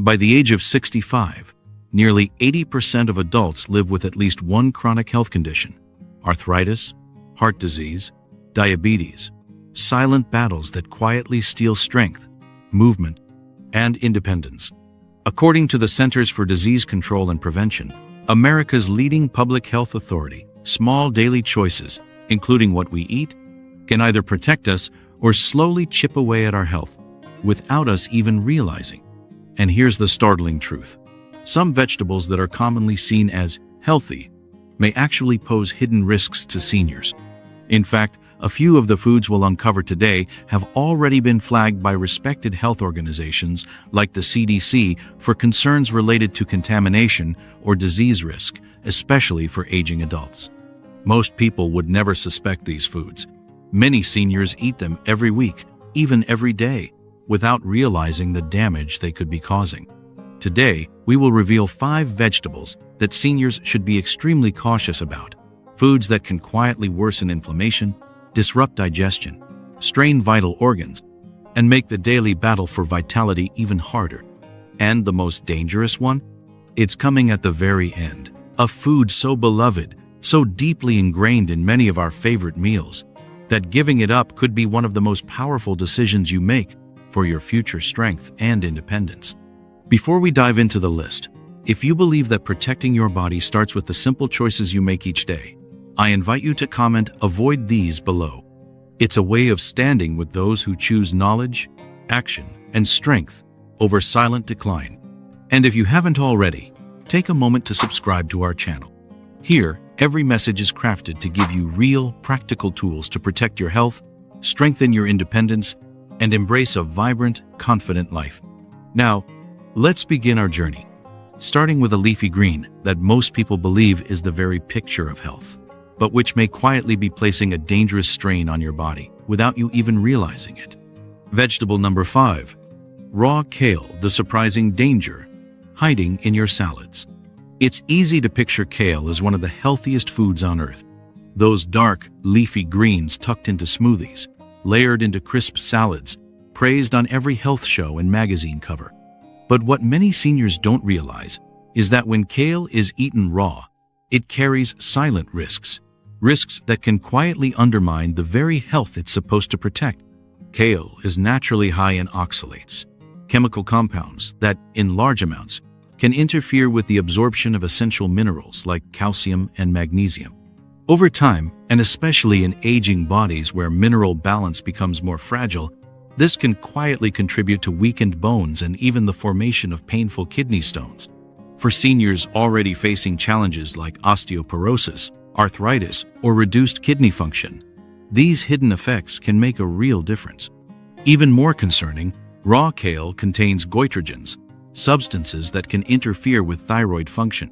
By the age of 65, nearly 80% of adults live with at least one chronic health condition: arthritis, heart disease, diabetes, silent battles that quietly steal strength, movement, and independence. According to the Centers for Disease Control and Prevention, America's leading public health authority, small daily choices, including what we eat, can either protect us or slowly chip away at our health, without us even realizing. And here's the startling truth. Some vegetables that are commonly seen as healthy may actually pose hidden risks to seniors. In fact, a few of the foods we'll uncover today have already been flagged by respected health organizations like the CDC for concerns related to contamination or disease risk, especially for aging adults. Most people would never suspect these foods. Many seniors eat them every week, even every day, without realizing the damage they could be causing. Today, we will reveal 5 vegetables that seniors should be extremely cautious about. Foods that can quietly worsen inflammation, disrupt digestion, strain vital organs, and make the daily battle for vitality even harder. And the most dangerous one? It's coming at the very end. A food so beloved, so deeply ingrained in many of our favorite meals, that giving it up could be one of the most powerful decisions you make for your future strength and independence. Before we dive into the list, if you believe that protecting your body starts with the simple choices you make each day, I invite you to comment "Avoid these" below. It's a way of standing with those who choose knowledge, action, and strength over silent decline. And if you haven't already, take a moment to subscribe to our channel. Here, every message is crafted to give you real, practical tools to protect your health, strengthen your independence, and embrace a vibrant, confident life. Now, let's begin our journey, starting with a leafy green that most people believe is the very picture of health, but which may quietly be placing a dangerous strain on your body without you even realizing it. Vegetable number 5. Raw kale, the surprising danger hiding in your salads. It's easy to picture kale as one of the healthiest foods on earth. Those dark, leafy greens tucked into smoothies, layered into crisp salads, praised on every health show and magazine cover. But what many seniors don't realize is that when kale is eaten raw, it carries silent risks that can quietly undermine the very health it's supposed to protect. Kale is naturally high in oxalates, chemical compounds that, in large amounts, can interfere with the absorption of essential minerals like calcium and magnesium. Over time, and especially in aging bodies where mineral balance becomes more fragile, this can quietly contribute to weakened bones and even the formation of painful kidney stones. For seniors already facing challenges like osteoporosis, arthritis, or reduced kidney function, these hidden effects can make a real difference. Even more concerning, raw kale contains goitrogens, substances that can interfere with thyroid function.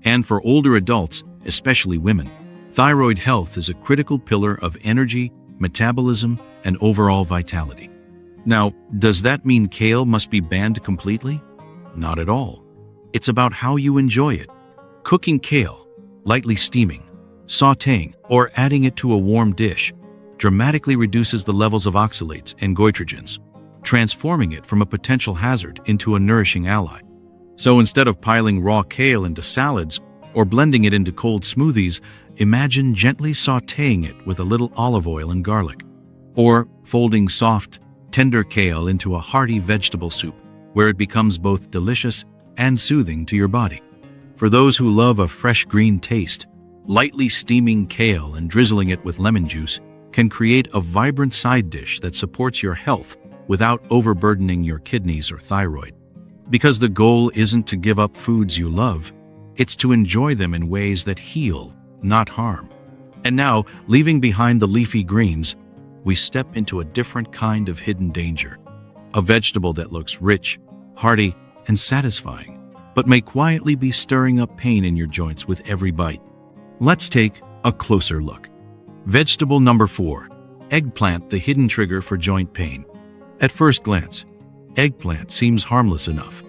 And for older adults, especially women, thyroid health is a critical pillar of energy, metabolism, and overall vitality. Now, does that mean kale must be banned completely? Not at all. It's about how you enjoy it. Cooking kale, lightly steaming, sautéing, or adding it to a warm dish dramatically reduces the levels of oxalates and goitrogens, transforming it from a potential hazard into a nourishing ally. So instead of piling raw kale into salads or blending it into cold smoothies, imagine gently sautéing it with a little olive oil and garlic, or folding soft, tender kale into a hearty vegetable soup where it becomes both delicious and soothing to your body. For those who love a fresh green taste, lightly steaming kale and drizzling it with lemon juice can create a vibrant side dish that supports your health without overburdening your kidneys or thyroid. Because the goal isn't to give up foods you love, it's to enjoy them in ways that heal, not harm. And now, leaving behind the leafy greens, we step into a different kind of hidden danger. A vegetable that looks rich, hearty, and satisfying, but may quietly be stirring up pain in your joints with every bite. Let's take a closer look. Vegetable number 4. Eggplant, the hidden trigger for joint pain. At first glance, eggplant seems harmless enough.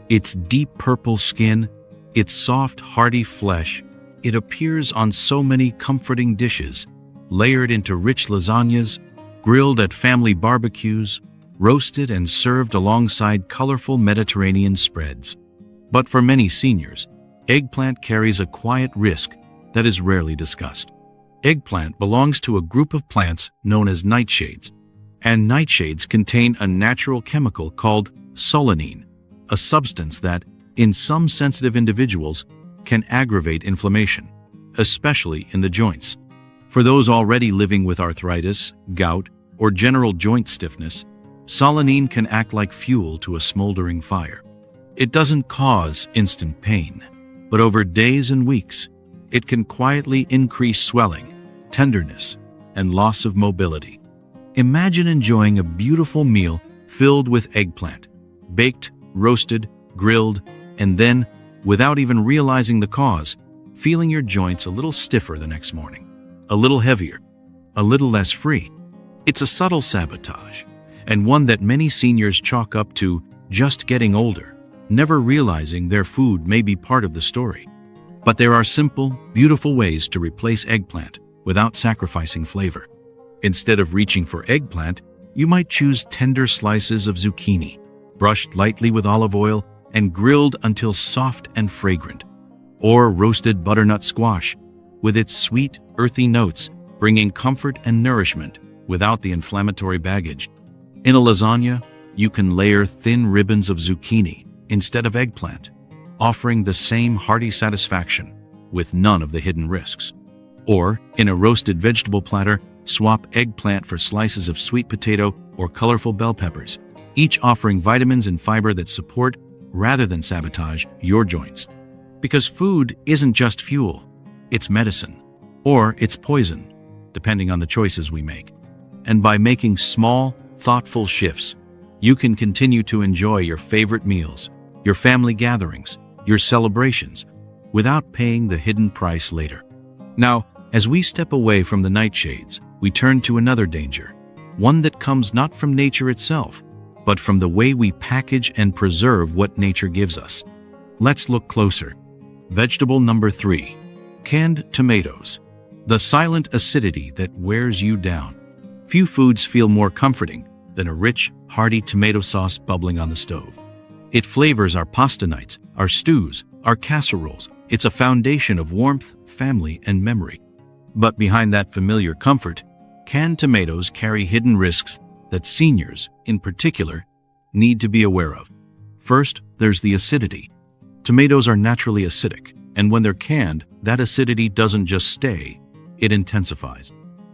Its deep purple skin, its soft, hearty flesh, it appears on so many comforting dishes, layered into rich lasagnas, grilled at family barbecues, roasted and served alongside colorful Mediterranean spreads. But for many seniors, eggplant carries a quiet risk that is rarely discussed. Eggplant belongs to a group of plants known as nightshades, and nightshades contain a natural chemical called solanine, a substance that, in some sensitive individuals, can aggravate inflammation, especially in the joints. For those already living with arthritis, gout, or general joint stiffness, solanine can act like fuel to a smoldering fire. It doesn't cause instant pain, but over days and weeks, it can quietly increase swelling, tenderness, and loss of mobility. Imagine enjoying a beautiful meal filled with eggplant, baked, roasted, grilled, and then, without even realizing the cause, feeling your joints a little stiffer the next morning, a little heavier, a little less free. It's a subtle sabotage, and one that many seniors chalk up to just getting older, never realizing their food may be part of the story. But there are simple, beautiful ways to replace eggplant without sacrificing flavor. Instead of reaching for eggplant, you might choose tender slices of zucchini, brushed lightly with olive oil and grilled until soft and fragrant. Or roasted butternut squash, with its sweet, earthy notes, bringing comfort and nourishment without the inflammatory baggage. In a lasagna, you can layer thin ribbons of zucchini instead of eggplant, offering the same hearty satisfaction with none of the hidden risks. Or, in a roasted vegetable platter, swap eggplant for slices of sweet potato or colorful bell peppers, each offering vitamins and fiber that support, rather than sabotage, your joints. Because food isn't just fuel, it's medicine, or it's poison, depending on the choices we make. And by making small, thoughtful shifts, you can continue to enjoy your favorite meals, your family gatherings, your celebrations, without paying the hidden price later. Now, as we step away from the nightshades, we turn to another danger, one that comes not from nature itself, but from the way we package and preserve what nature gives us. Let's look closer. Vegetable number 3, canned tomatoes. The silent acidity that wears you down. Few foods feel more comforting than a rich, hearty tomato sauce bubbling on the stove. It flavors our pasta nights, our stews, our casseroles. It's a foundation of warmth, family, and memory. But behind that familiar comfort, canned tomatoes carry hidden risks that seniors, in particular, need to be aware of. First, there's the acidity. Tomatoes are naturally acidic, and when they're canned, that acidity doesn't just stay, it intensifies.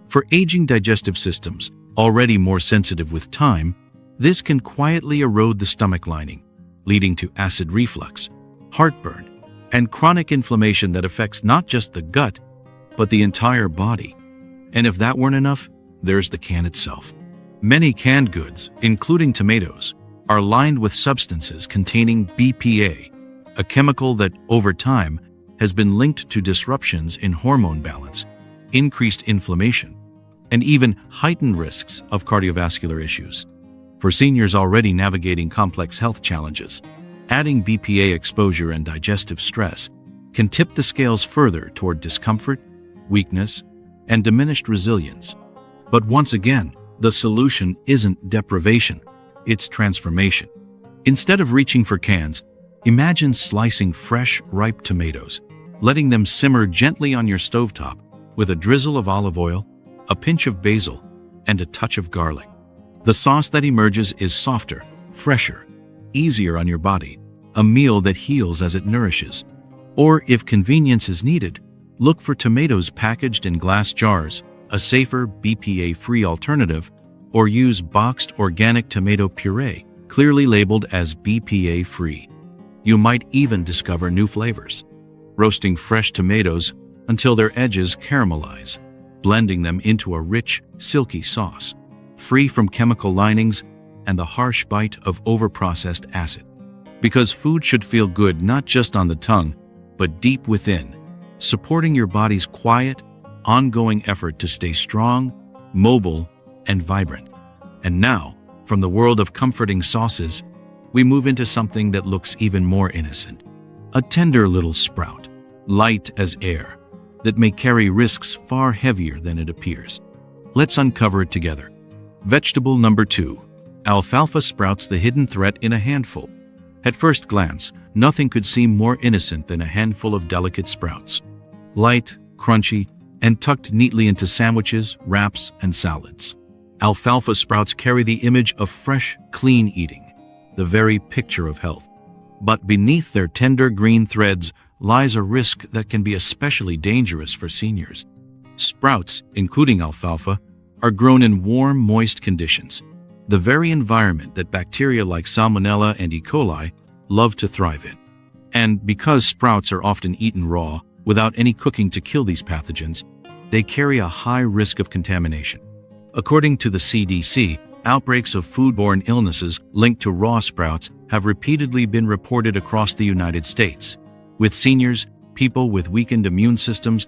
For aging digestive systems, already more sensitive with time, this can quietly erode the stomach lining, leading to acid reflux, heartburn, and chronic inflammation that affects not just the gut, but the entire body. And if that weren't enough, there's the can itself. Many canned goods, including tomatoes, are lined with substances containing BPA, a chemical that, over time, has been linked to disruptions in hormone balance, increased inflammation, and even heightened risks of cardiovascular issues. For seniors already navigating complex health challenges, adding BPA exposure and digestive stress can tip the scales further toward discomfort, weakness, and diminished resilience. But once again, the solution isn't deprivation, it's transformation. Instead of reaching for cans, imagine slicing fresh, ripe tomatoes, letting them simmer gently on your stovetop with a drizzle of olive oil, a pinch of basil, and a touch of garlic. The sauce that emerges is softer, fresher, easier on your body, a meal that heals as it nourishes. Or, if convenience is needed, look for tomatoes packaged in glass jars, a safer, BPA-free alternative, or use boxed organic tomato puree, clearly labeled as BPA-free. You might even discover new flavors. Roasting fresh tomatoes until their edges caramelize, blending them into a rich, silky sauce, free from chemical linings and the harsh bite of overprocessed acid. Because food should feel good not just on the tongue, but deep within, supporting your body's quiet, ongoing effort to stay strong, mobile, and vibrant. And now, from the world of comforting sauces, we move into something that looks even more innocent. A tender little sprout, light as air, that may carry risks far heavier than it appears. Let's uncover it together. Vegetable number 2, Alfalfa sprouts, the hidden threat in a handful. At first glance, nothing could seem more innocent than a handful of delicate sprouts. Light, crunchy, and tucked neatly into sandwiches, wraps, and salads. Alfalfa sprouts carry the image of fresh, clean eating, the very picture of health. But beneath their tender green threads lies a risk that can be especially dangerous for seniors. Sprouts, including alfalfa, are grown in warm, moist conditions, the very environment that bacteria like Salmonella and E. coli love to thrive in. And because sprouts are often eaten raw, without any cooking to kill these pathogens, they carry a high risk of contamination. According to the CDC, outbreaks of foodborne illnesses linked to raw sprouts have repeatedly been reported across the United States, with seniors, people with weakened immune systems,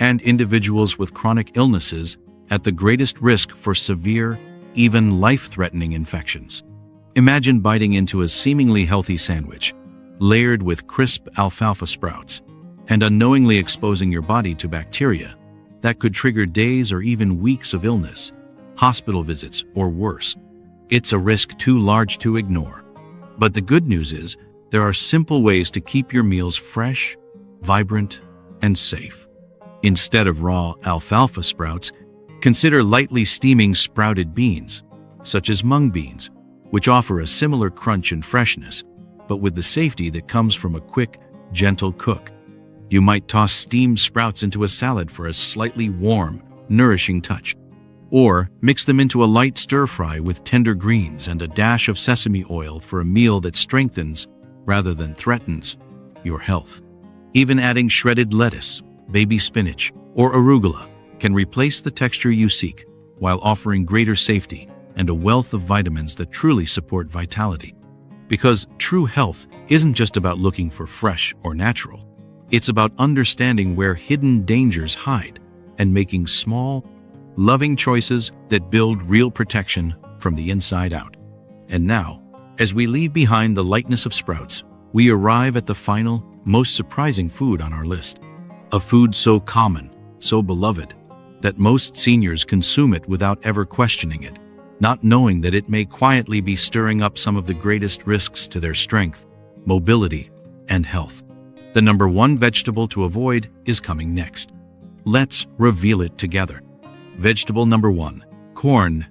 and individuals with chronic illnesses at the greatest risk for severe, even life-threatening infections. Imagine biting into a seemingly healthy sandwich, layered with crisp alfalfa sprouts, and unknowingly exposing your body to bacteria that could trigger days or even weeks of illness, hospital visits, or worse. It's a risk too large to ignore. But the good news is, there are simple ways to keep your meals fresh, vibrant, and safe. Instead of raw alfalfa sprouts, consider lightly steaming sprouted beans, such as mung beans, which offer a similar crunch and freshness, but with the safety that comes from a quick, gentle cook. You might toss steamed sprouts into a salad for a slightly warm, nourishing touch. Or mix them into a light stir-fry with tender greens and a dash of sesame oil for a meal that strengthens, rather than threatens, your health. Even adding shredded lettuce, baby spinach, or arugula can replace the texture you seek, while offering greater safety and a wealth of vitamins that truly support vitality. Because true health isn't just about looking for fresh or natural. It's about understanding where hidden dangers hide and making small, loving choices that build real protection from the inside out. And now, as we leave behind the lightness of sprouts, we arrive at the final, most surprising food on our list. A food so common, so beloved, that most seniors consume it without ever questioning it, not knowing that it may quietly be stirring up some of the greatest risks to their strength, mobility, and health. The number one vegetable to avoid is coming next. Let's reveal it together. Vegetable number 1, corn,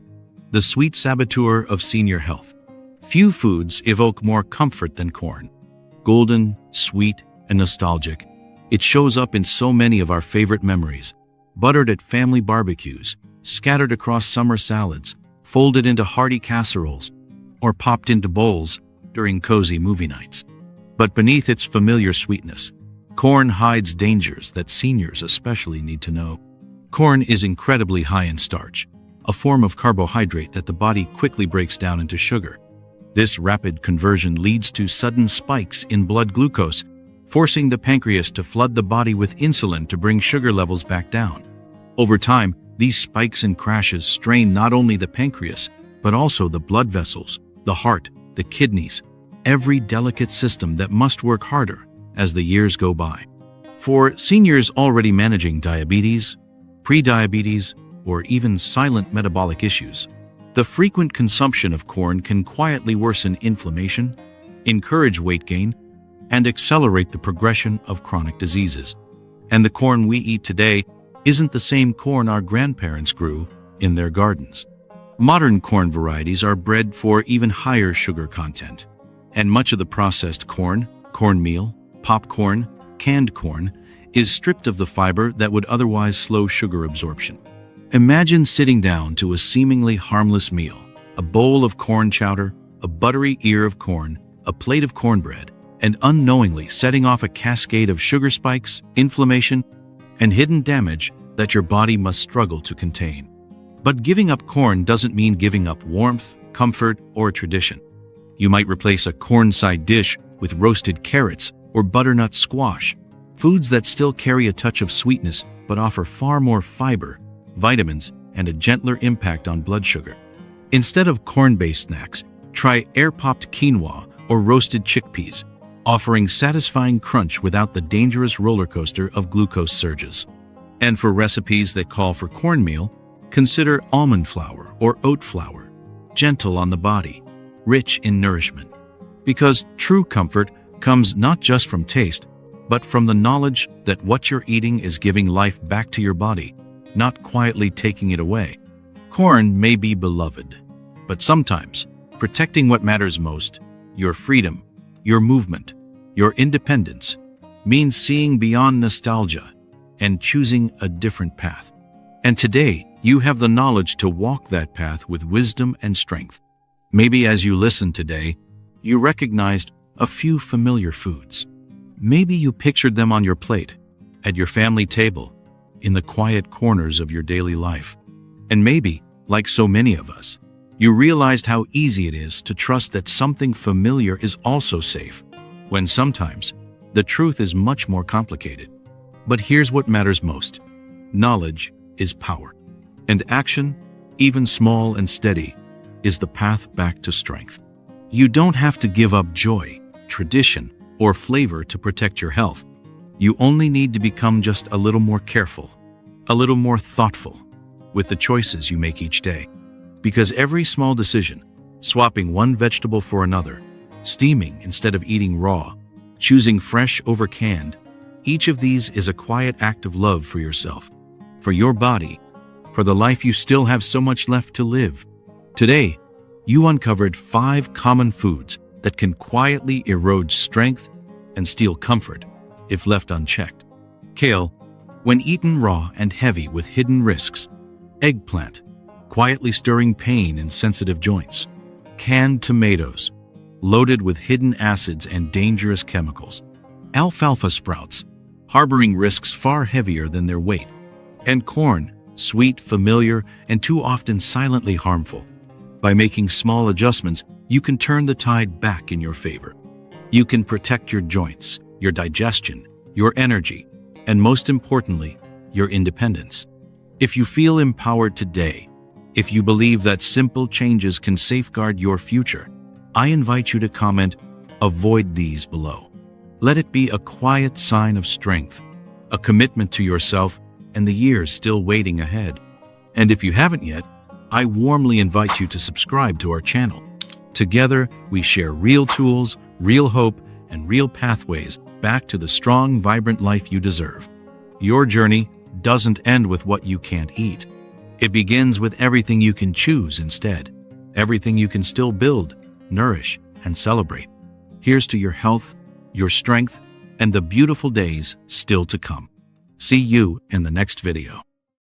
the sweet saboteur of senior health. Few foods evoke more comfort than corn. Golden, sweet, and nostalgic, it shows up in so many of our favorite memories, buttered at family barbecues, scattered across summer salads, folded into hearty casseroles, or popped into bowls during cozy movie nights. But beneath its familiar sweetness, corn hides dangers that seniors especially need to know. Corn is incredibly high in starch, a form of carbohydrate that the body quickly breaks down into sugar. This rapid conversion leads to sudden spikes in blood glucose, forcing the pancreas to flood the body with insulin to bring sugar levels back down. Over time, these spikes and crashes strain not only the pancreas, but also the blood vessels, the heart, the kidneys, every delicate system that must work harder as the years go by. For seniors already managing diabetes, prediabetes, or even silent metabolic issues, the frequent consumption of corn can quietly worsen inflammation, encourage weight gain, and accelerate the progression of chronic diseases. And the corn we eat today isn't the same corn our grandparents grew in their gardens. Modern corn varieties are bred for even higher sugar content, and much of the processed corn, cornmeal, popcorn, canned corn, is stripped of the fiber that would otherwise slow sugar absorption. Imagine sitting down to a seemingly harmless meal, a bowl of corn chowder, a buttery ear of corn, a plate of cornbread, and unknowingly setting off a cascade of sugar spikes, inflammation, and hidden damage that your body must struggle to contain. But giving up corn doesn't mean giving up warmth, comfort, or tradition. You might replace a corn side dish with roasted carrots or butternut squash, foods that still carry a touch of sweetness but offer far more fiber, vitamins, and a gentler impact on blood sugar. Instead of corn-based snacks, try air-popped quinoa or roasted chickpeas, offering satisfying crunch without the dangerous roller coaster of glucose surges. And for recipes that call for cornmeal, consider almond flour or oat flour. gentle on the body, rich in nourishment. Because true comfort comes not just from taste, but from the knowledge that what you're eating is giving life back to your body, not quietly taking it away. Corn may be beloved, but sometimes protecting what matters most, your freedom, your movement, your independence, means seeing beyond nostalgia and choosing a different path. And today, you have the knowledge to walk that path with wisdom and strength. Maybe as you listen today, you recognized a few familiar foods. Maybe you pictured them on your plate, at your family table, in the quiet corners of your daily life. And maybe, like so many of us, you realized how easy it is to trust that something familiar is also safe, when sometimes the truth is much more complicated. But here's what matters most. Knowledge is power. And action, even small and steady, is the path back to strength. You don't have to give up joy, tradition, or flavor to protect your health. You only need to become just a little more careful, a little more thoughtful with the choices you make each day. Because every small decision, swapping one vegetable for another, steaming instead of eating raw, choosing fresh over canned, each of these is a quiet act of love for yourself, for your body, for the life you still have so much left to live. Today, you uncovered 5 common foods that can quietly erode strength and steal comfort if left unchecked. Kale, when eaten raw and heavy with hidden risks. Eggplant, quietly stirring pain in sensitive joints. Canned tomatoes, loaded with hidden acids and dangerous chemicals. Alfalfa sprouts, harboring risks far heavier than their weight. And corn, sweet, familiar, and too often silently harmful. By making small adjustments, you can turn the tide back in your favor. You can protect your joints, your digestion, your energy, and most importantly, your independence. If you feel empowered today, if you believe that simple changes can safeguard your future, I invite you to comment, "Avoid these" below. Let it be a quiet sign of strength, a commitment to yourself and the years still waiting ahead. And if you haven't yet, I warmly invite you to subscribe to our channel. Together, we share real tools, real hope, and real pathways back to the strong, vibrant life you deserve. Your journey doesn't end with what you can't eat. It begins with everything you can choose instead, everything you can still build, nourish, and celebrate. Here's to your health, your strength, and the beautiful days still to come. See you in the next video.